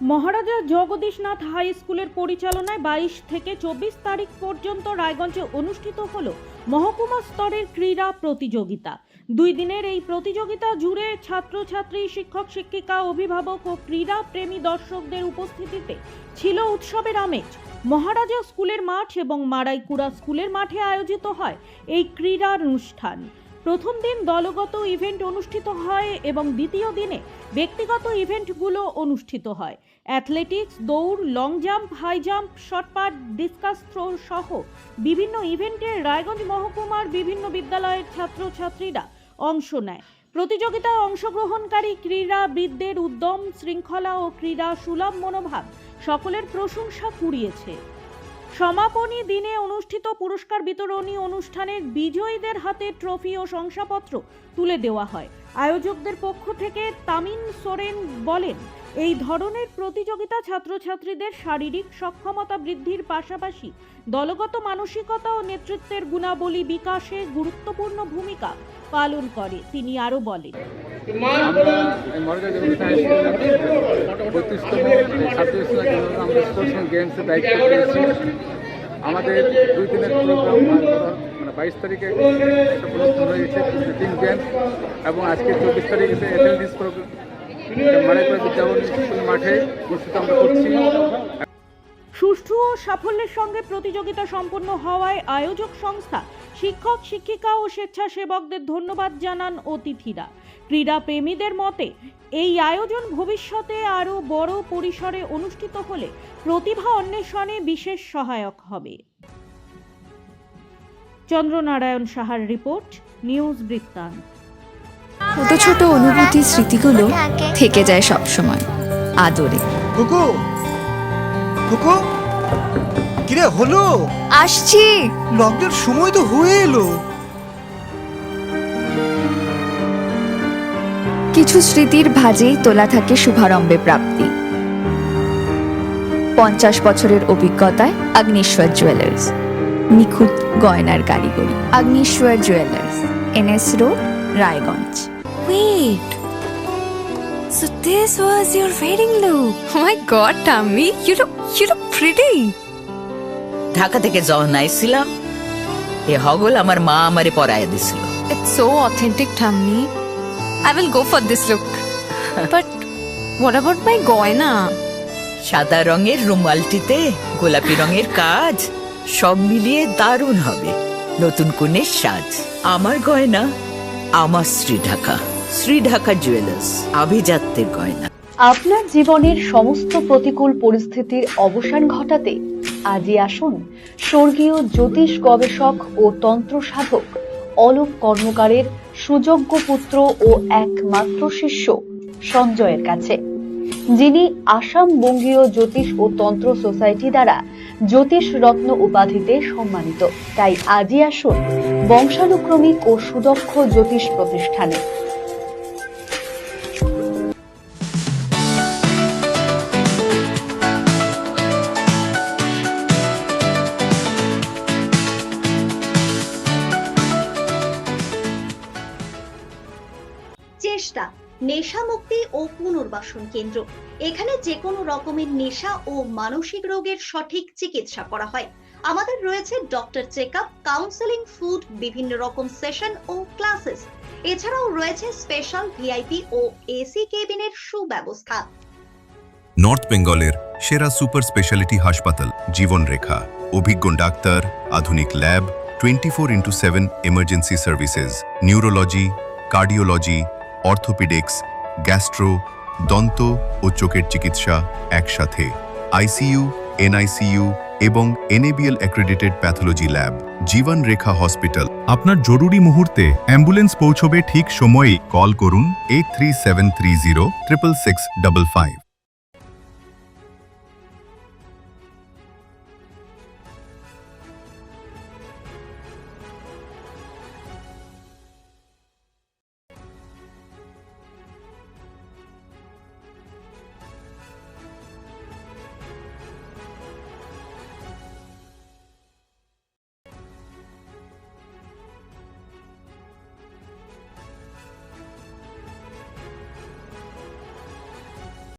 মহারাজা Jagadishnath high স্কুলের পরিচালনায় 22 থেকে 24 তারিখ পর্যন্ত রায়গঞ্জে অনুষ্ঠিত হলো মহকুমা স্তরের ক্রীড়া প্রতিযোগিতা। 2 দিনের এই প্রতিযোগিতা জুড়ে ছাত্রছাত্রী, শিক্ষক শিক্ষিকা, অভিভাবক ও ক্রীড়া প্রেমী দর্শকদের উপস্থিতিতে ছিল উৎসবের আমেজ। মহারাজা স্কুলের মাঠ এবং মারাইকুড়া স্কুলের মাঠে আয়োজিত হয় এই ক্রীড়া অনুষ্ঠান। প্রথম দিন দলগত ইভেন্ট অনুষ্ঠিত হয় এবং দ্বিতীয় দিনে ব্যক্তিগত ইভেন্টগুলো অনুষ্ঠিত হয়। অ্যাথলেটিক্স, দৌড়, long jump, high jump, shot put, discus throw সহ বিভিন্ন ইভেন্টে রায়গঞ্জ মহকুমার বিভিন্ন বিদ্যালয়ের ছাত্রছাত্রীরা অংশ নেয়। প্রতিযোগিতায় অংশগ্রহণকারী ক্রীড়াবিদদের উদ্যম, শৃঙ্খলা ও ক্রীড়া সুলভ মনোভাব সকলের প্রশংসা কুড়িয়েছে। সমাপনী দিনে অনুষ্ঠিত পুরস্কার বিতরণী অনুষ্ঠানের বিজয়ীদের হাতে ট্রফি ও শংসাপত্র তুলে দেওয়া হয়। আয়োজকদের পক্ষ থেকে তামিন সোরেন বলেন, এই ধরনের প্রতিযোগিতা ছাত্রছাত্রীদের শারীরিক সক্ষমতা বৃদ্ধির পাশাপাশি দলগত মানসিকতা ও নেতৃত্বের গুণাবলী বিকাশে গুরুত্বপূর্ণ ভূমিকা পালন করে। তিনি আরও বলেন, আমাদের 2 দিনের প্রোগ্রাম 22 তারিখে একটা প্রদর্শন হয়েছে তিন গেমস, এবং আজকে 24 তারিখে athletics programme Maraikura Vidyabhavan school মাঠে অনুষ্ঠিত আমরা করছি। সুষ্ঠু ও সাফল্যের সঙ্গে প্রতিযোগিতা সম্পন্ন হওয়ায় আয়োজক সংস্থা, শিক্ষক শিক্ষিকা ও স্বেচ্ছাসেবকদের ধন্যবাদ জানান অতিথিরা। ক্রীড়া প্রেমীদের মতে এই আয়োজন ভবিষ্যতে আরও বড় পরিসরে অনুষ্ঠিত হলে প্রতিভা অন্বেষণে বিশেষ সহায়ক হবে। চন্দ্রনারায়ণ সাহার রিপোর্ট, নিউজ বৃত্তান্ত। ছোট ছোট অনুভূতি, স্মৃতিগুলো থেকে যায় সব সময় আদরে। কুকু কুকু, কিরে হলো? আসছি। লকডাউন সময় তো হয়ে এলো। কিছু স্মৃতির ভাজেই তোলা থাকে শুভারম্ভে প্রাপ্তি। 50 বছরের অভিজ্ঞতায় আগ্নেশ্বর জুয়েলার্স, নিখুঁত গয়নার কারিগরি। Agneshwar jewellers, NS road, Raiganj. Wait, so this was your wedding look? Oh my God, Tammy, you look pretty. Dhaka থেকে যখন আইছিলাম, এ হগল আমার মা আমারে পরাইয়া দিছিল। It's so authentic, Tammy. I will go for this look. But what about my goina? সাদা রঙের রুমালটিতে গোলাপি রঙের কাজ, সব মিলিয়ে দারুণ হবে নতুন কনের সাজ। আমার গয়না আমার শ্রীঢাকা জুয়েলার্স, আভিজাত্যের গয়না। আপনার জীবনের সমস্ত প্রতিকূল পরিস্থিতির অবসান ঘটাতে আজই আসুন স্বর্গীয় জ্যোতিষ গবেষক ও তন্ত্র সাধক অলোক কর্মকারের সুযোগ্য পুত্র ও একমাত্র শিষ্য সঞ্জয়ের কাছে, যিনি আসাম বঙ্গীয় জ্যোতিষ ও তন্ত্র সোসাইটি দ্বারা জ্যোতিষ রত্ন উপাধিতে সম্মানিত। তাই আজই আসুন বংশানুক্রমিক ও সুদক্ষ জ্যোতিষ প্রতিষ্ঠানে। চেষ্টা নেশা মুক্তি ও পুনর্বাসন কেন্দ্র। এখানে যে কোনো রকমের নেশা ও মানসিক রোগের সঠিক চিকিৎসা করা হয়। আমাদের রয়েছে ডক্টর চেকআপ, কাউন্সেলিং, ফুড, বিভিন্ন রকম সেশন ও ক্লাসেস। এছাড়াও রয়েছে স্পেশাল ভিআইপি ও এসি কেবিনের সুব্যবস্থা। নর্থ বেঙ্গলের সেরা সুপার স্পেশালিটি হাসপাতাল জীবন রেখা, অভিজ্ঞ ডাক্তার, আধুনিক lab, 24x7 emergency services, neurology, cardiology, orthopaedics, gastro, দন্ত ও চোখের চিকিৎসা একসাথে, আইসিইউ, এনআইসিইউ এবং NABL অ্যাক্রেডিটেড প্যাথোলজি ল্যাব। জীবন রেখা হসপিটাল। আপনার জরুরি মুহূর্তে অ্যাম্বুলেন্স পৌঁছবে ঠিক সময়ে। কল করুন 83730 66655।